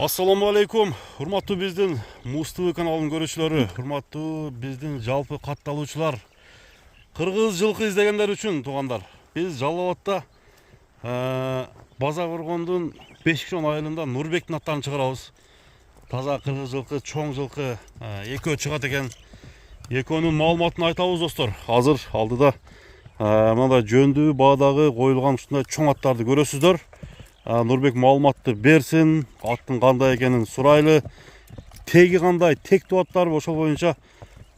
Assalamu alaikum, hurmattуу биздин Муз ТВ каналынын көрүүчүлөрү, hurmattуу биздин жалпы катталуучулар, кыргыз жылкы издегендер үчүн туугандар. Биз Жалал Абадта База Коргондун Бешикшон айылында Нурбектин аттарын чыгарабыз. Таза кыргыз жылкы, чоң жылкы экөө чыгат экен. Экөөнүн маалыматын айтабыз достор. Азыр алдыда мындай жөндүү баадагы коюлган ушундай чоң аттарды көрөсүздөр. Нурбек маалыматты берсин, аттын кандай экенин сурайлы, теги кандай, тектүү аттар ошол боюнча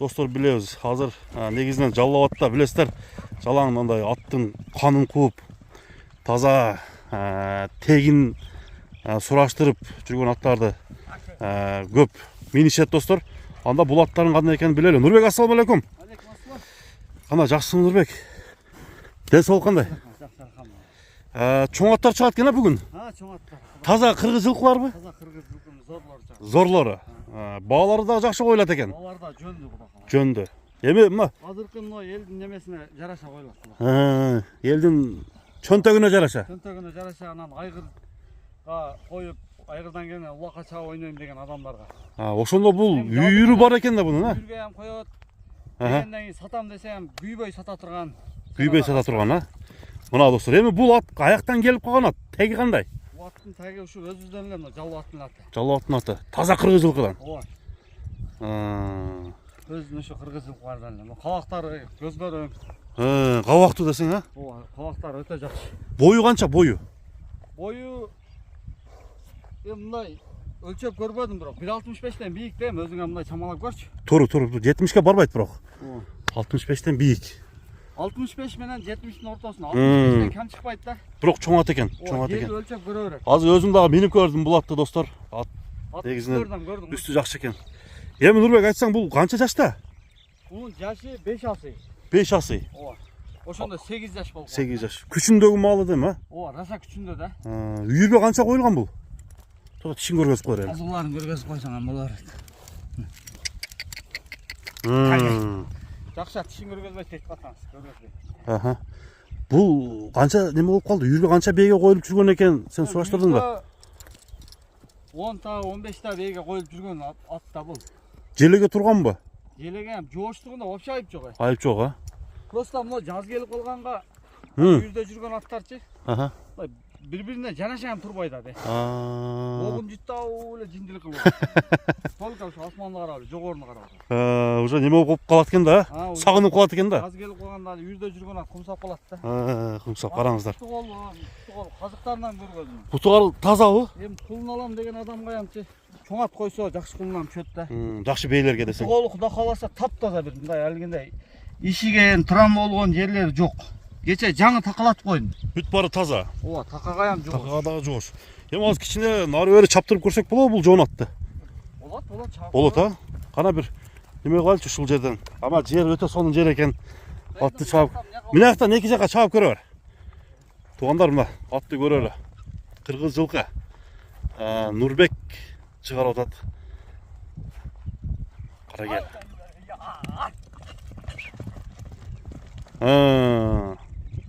достор билебиз. Азыр негизинен Жалал Абадта билесиздер, жалаң мындай аттын канын кууп, таза тегин сураштырып жүргөн аттарды көп минишет достор. Анда бул аттардын кандай экенин билели. Нурбек, ассаламу алейкум. Кандай жакшысың Нурбек? Ден соолук кандай? Чоң аттар чыгат экен бүгүн. Чоң аттар. Таза кыргыз жылкыларбы? Таза кыргыз жылкынын зорлору. Зорлору. Баалары да жакшы коюлат экен. Алар да жөндүү кудакалар. Жөндүү. Эми мына Азыркы мына элдин немесине жараша коюлат. элдин чөнтөгүнө жараша. Чөнтөгүнө жараша анан айгырга коюп, айгырдан кийин улакка чаап ойнойм деген адамдарга. Ошондо бул үйүрү бар экен да бунун, Үйүргө ham коёт. Дегенден кийин сатам десе ham күйбөй сата турган. Күйбөй сата турган, Мына достор, эми бул ат аяктан келип калган ат. Теги кандай? Бул аттын теги ушу өзүбүздөн эле мына Жалал Абадтын аты. Жалал Абадтын аты. Таза кыргыз жылкыдан. Ооба. Өзүнүн ушу кыргыз жылкылардан эле. Кабактары көзгөрөң. Кабактуу десең, Ооба, кабактары өтө жакшы. Бою канча бою? Бою мындай өлчөп көрбөдүм, бирок 1.65тен бийик дейм, өзүңө мындай чамалап көрчү. Туура, 70ке барбайт бирок. 65тен бийик. 65 менен 70-тин ортосуна, 65тен кем чыкпайт да. Бирок чоң ат экен, чоң ат экен. Өлчөп көрө берет. Азыр өзүм дагы минип көрдүм бул атты достор. Ат негизинен үстү жакшы экен. Эми Нурбек, айтсаң бул канча жашта? Бунун жашы 5 асый. 5 асый. Ооба. Ошондо 8 жаш болду. 8 жаш. Күчүндөгү маалы дейм, Ооба, раса күчүндө да. Үйүргө канча коюлган бул? Тура тишин көргөзүп коер эми. Азырларын көргөзүп койсоң ham болор. Жакшы тишин көргөзбөй кетип калсаңыз, көргөзбөй. Бул канча неме болуп калды? Үйүргө канча бээге коюлуп жүргөн экен? Сен сураштырдың ба? 10 та 15 та бээге коюлуп жүргөн ат да бул. Желеге турганбы? Желеге ham жооштугунда вообще айып жок. Айып жок, Просто мына жаз келип калганга үйүрдө жүргөн аттарчы. Бири-бирине жанаша ham турбай да. Огун жуттау эле жиндилик кылып. Только ушу асманды карап, жогоруну карап. Уже неме болуп калат экен да? Сагынып калат экен да? Жаз келип калганда үйүрдө жүргөн ат кумсап калат да. Кумсап караңыздар. Путугал казыктарынан көргөзүм. Путугал тазабы? Эми кулун алам деген адамга хамчы чоң ат койсо жакшы кулунан түшөт да. Жакшы бээлерге десең. Путугал Кудай кааласа таптаза бир мындай алгенде ишиген, травма болгон жерлери жок. Кече жаңы такалатып койдум. Бүт бары таза. Ооба, такага ham жок. Такага дагы жоош. Эми азыр кичине нары бери чаптырып көрсөк болобу бул жон атты? Болот, чаап. Болот, Кана бир неме кылайлычы ушул жерден. Ама жер өтө сонун жер экен. Атты чаап. Мына жактан эки жакка чаап көрө бер. Туугандар, мына атты көрөлү. Кыргыз жылкы. Нурбек чыгарып атат. Кара кел.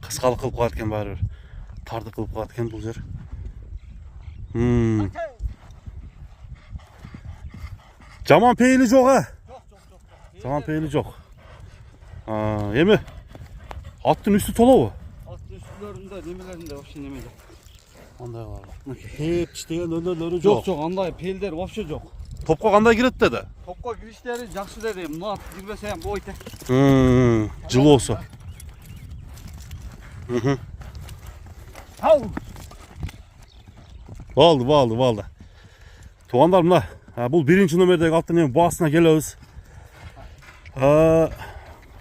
Кыскалык кылып калат экен баары бир. Тарды кылып калат экен бул жер. Жаман пейили жок, Жаман пейили жок. Эми аттын үстү толобу? Аттын үстүлөрүндө, немелеринде вообще неме жок. Андай бар. Хеп иштеген өнөрлөрү жок. Жок, андай пейлдер вообще жок. Топко кандай кирет деди? Топко кириштери жакшы деди. Мына ат кирбесе ham болойт. Жылы болсо. Ау! Балды. Туугандар, мына бул биринчи номердеги аттын эми баасына келебиз.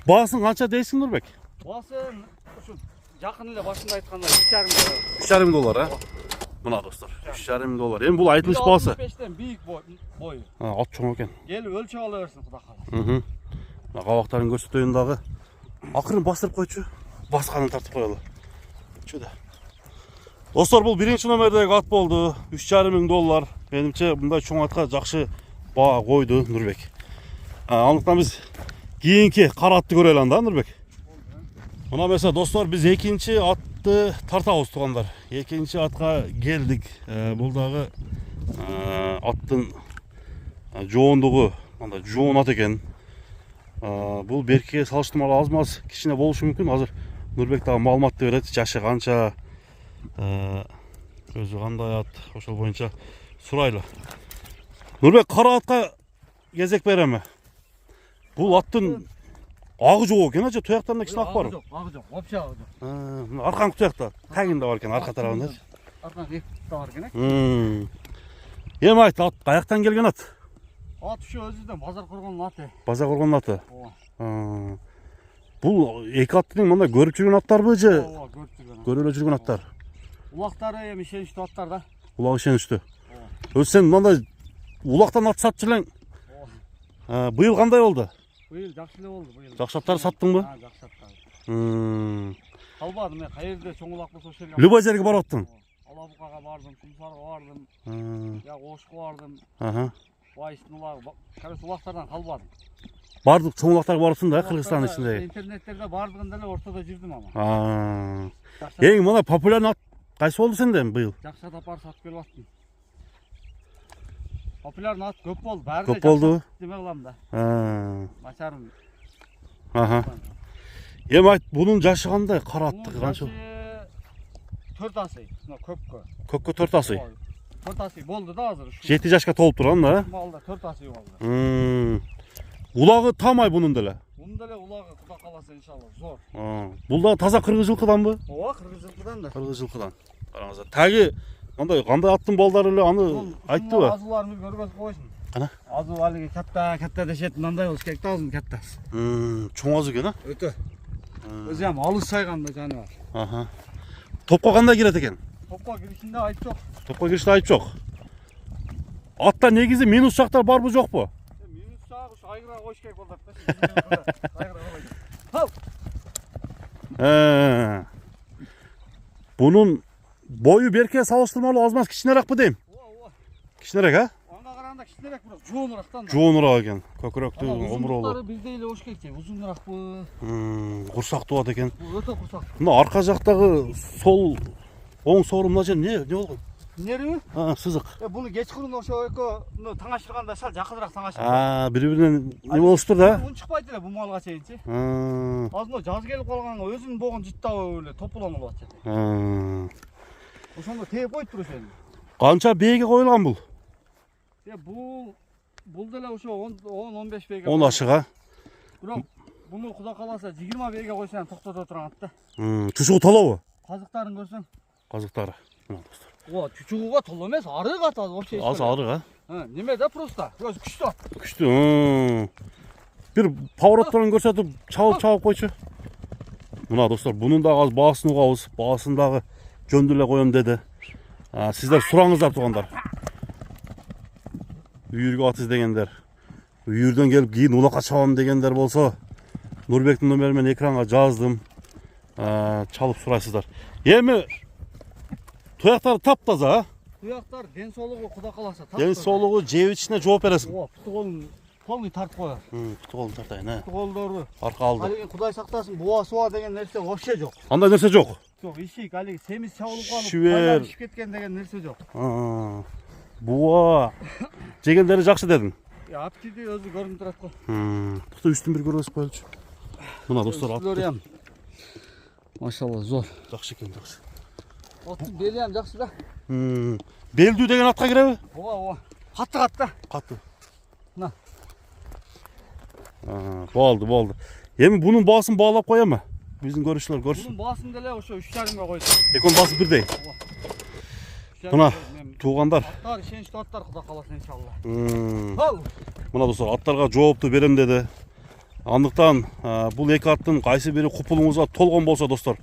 Баасын канча дейсиң Нурбек? Баасын ушу жакын эле башында айткандай $3,5. $3,5. Мына достор, $3,5. Эми бул айтылыш баасы. 65тен бийик бою. Ат чоң экен. Келип өлчөп ала берсин Кудай кааласа. Мына кабактарын көрсөтөйүн дагы. Акырын бастырып койчу. Басканын тартып коелу. Чөдө. Достор, бул биринчи номердеги ат болду. $3,5. Менимче мындай чоң атка жакшы баа койду Нурбек. Андыктан биз кийинки кара атты көрөлү анда, Нурбек. Мына mesela достор, биз экинчи атты тартабыз туугандар. Экинчи атка келдик. Бул дагы Аттың жоондугу мындай жоон ат экен. Бул берке салыштырмалуу аз маз кичине болушу мүмкүн. Азыр Нурбек дагы маалыматты берет. Жашы канча, өзү кандай ат, ошол боюнча сурайлы. Нурбек, кара атка кезек береме? Бул аттын агы жок экен, ажы туяктан да кичине ак бар. Агы жок, вообще агы жок. Аркаңкы туякта, тагында бар экен, арка тарабында. Аркаңкы эки бар экен. Эми айт, ат каяктан келген ат? Ат ушу өзүдөн базар коргондун аты. Базар коргондун аты. Ооба. Бул эки аттын мындай көрүп жүргөн аттарбы же? Ооба, көрүп жүргөн. Көрүп эле жүргөн аттар. Улактары эми ишеничтүү аттар да. Улак ишеничтүү. Өзү сен мындай улактан ат сатып жүрсөң, быйыл кандай болду? Быйыл жакшы эле болду быйыл. Жакшы аттар саттыңбы? Жакшы аттар. Калбадым, мен каерде чоң улак болсо ошол жерге. Любой жерге барып аттың? Алабукага бардым, Кумсарга бардым. Я Ошко бардым. Байыстын улагы. Короче, улактардан калбадым. Бардык чоң улактарга барыпсың да, Кыргызстандын ичиндеги. Интернеттерде бардыгында эле ортодо жүрдүм ама. Эң мына популярный ат кайсы болду сенде быйыл? Жакшы ат апарып сатып келип аттым. Популярный ат көп болду, баары Көп болду. Деме кылам да. Начарын. Эми айт, бунун жашы кандай? Кара атты канча? 4 асый, көпкө. Көккө 4 асый. 4 асый болду да азыр. 7 жашка толуп турган да? Малда 4 асый болду. Улагы тамай бунун деле. Бунун деле улагы Кудай кааласа иншалла зор. Бул да таза кыргыз жылкыданбы? Ооба, кыргыз жылкыдан да. Кыргыз жылкыдан. Караңыздар. Таги мындай кандай аттын балдары эле аны айттыбы? Азууларыбыз көргөзүп койсун. Кана? Азуу алиги катта дешет, мындай болуш керек да, азын каттасы. Чоң азы экен, а? Өтө. Өзү ham алыс сайганда жаныбар. Топко кандай кирет экен? Топко киришинде айып жок. Топко кириште айып жок. Атта негизи минус жактар барбы жокпу? Минус жагы ушу айгыра коюш керек болот да. Айгыра койду. Бунун бою берке салыштырмалуу аз маз кичинерээкпи дейм? Ооба. Кичинерээк, а? Ага караганда кичинерээк, бирок жоонураактан. Жоонураак экен. Көкүрөктүү, омуроолу. Омуроолу биздей эле болуш керек, узунураакпы? Курсактуу ат экен. Өтө курсак. Мына арка жактагы сол оң соорун мына жер не болгон? Нерби? Сызык. Буну кечкурун ошо экөө таңаштырганда сал жакыныраак таңаштырган. Бири-биринен неме болуштур да? Ун чыкпайт эле бу малга чейинчи. Азыр жаз келип калганга өзүнүн богун жыттап эле топулоң болуп атат. Ошондо тээп коюп туруш эми. Канча бээге коюлган бул? Бул деле ошо 10-15 бээге. 10 ашыга. Бирок буну Кудай кааласа 20 бээге койсоң токтото турган ат да. Чучугу толобу? Казыктарын көрсөң. Казыктары. Мына достор. Чучугуга толо эмес, арык ат вообще. Аз арык, Неме да просто. Өзү күчтүү ат. Күчтүү. Бир поворотторун көрсөтүп, чабып койчу. Мына достор, бунун дагы аз баасын угабыз. Баасын дагы жөндү эле коем деди. Сиздер сураңыздар тугандар. Үйүргө ат издегендер, үйүрдөн келип кийин улакка чабам дегендер болсо, Нурбектин номерин мен экранга жаздым. Чалып сурайсыздар. Эми туяктар таптаза, а? Туяктар ден соолугу Кудай кааласа таптаза. Ден соолугу жеп ичине жооп бересиң. Ооба, путу колун полный тартып коёр. Путу колун тартайын, а? Путу колдорду. Арка алды. Алиги Кудай сактасын, буа деген нерсе вообще жок. Андай нерсе жок. Жок, ишик, алиги семиз чабылып калып, Шүбер. ишип кеткен деген нерсе жок. Буа. Жегендери жакшы дедиң. Аптиди өзү көрүнүп турат го. Тукта үстүн бир көргөзүп коелучу. Мына достор, ат. Машалла, зор. Жакшы экен, жакшы. Аттын бели ham жакшы да. Белдүү деген атка киреби? Ооба. Катты. Катты. Мына. Болду. Эми бунун баасын баалап коемби? Биздин көрүүчүлөр көрсүн. Бунун баасын деле ошо 3,5 койду. Экөөнүн баасы бирдей. Мына туугандар. Аттар ишеничтүү аттар, Кудай кааласа иншалла. Мына достор, аттарга жоопту берем деди. Андыктан бул эки аттын кайсы бири купулуңузга толгон болсо достор,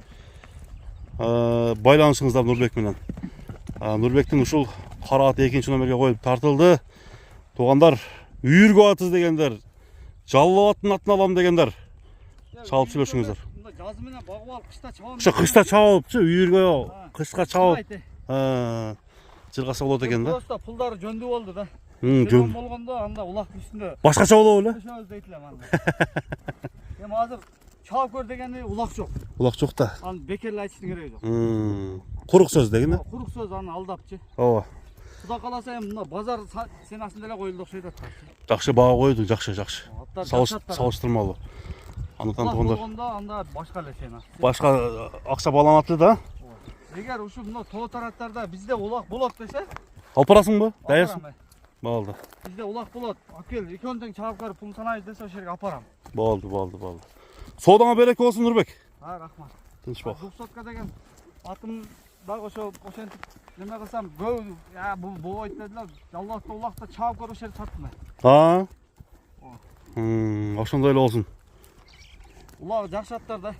байланышыңыздар Нурбек менен. Нурбектин ушул кара аты экинчи номерге коюп тартылды. Туугандар, үйүргө аты дегендер, жалал аттын атын алам дегендер, чалып сүйлөшүңүздөр. Мында жазы менен багып алып кышта чабам. Ошо кышта чабыпчы, үйүргө кышка чабып. Жылгаса болот экен да. Просто пулдары жөндүү болду да. Жөн болгондо анда улактын үстүндө. Башкача болобу эле? Ошону дейт элем анда. Эми азыр чабып көр дегени улак жок. Улак жок да. Аны бекер эле айтыштын кереги жок. Курук сөз деген да. Курук сөз аны алдапчы. Ооба. Құда қаласа эми мына базар сенасында эле коюлду окшойт аттар. Жакшы баа койдуң, жакшы. Аттар жакшы аттар. Салыштырмалуу. Андыктан туугандар болгондо анда башка эле сена. башка акча баланат эле да. Эгер ушу мына тоо тараптарда бизде улак болот десе, Алып барасыңбы? Дайырсың? апарам. Болду. Бизде улак болот. Акел, экөөң тең чабып барып пул санайбыз десе ошол жерге апарам. Болду. Соодаңа береке болсун Нурбек. Рахмат. Тынч бак. 200 деген атым дагы ошентип неме кылсам, бөө, бул болбойт дедилер. Жаллатта улакта чабып көрүп ошол жерге саттым. Ошондой эле болсун. Улак жакшы аттар да.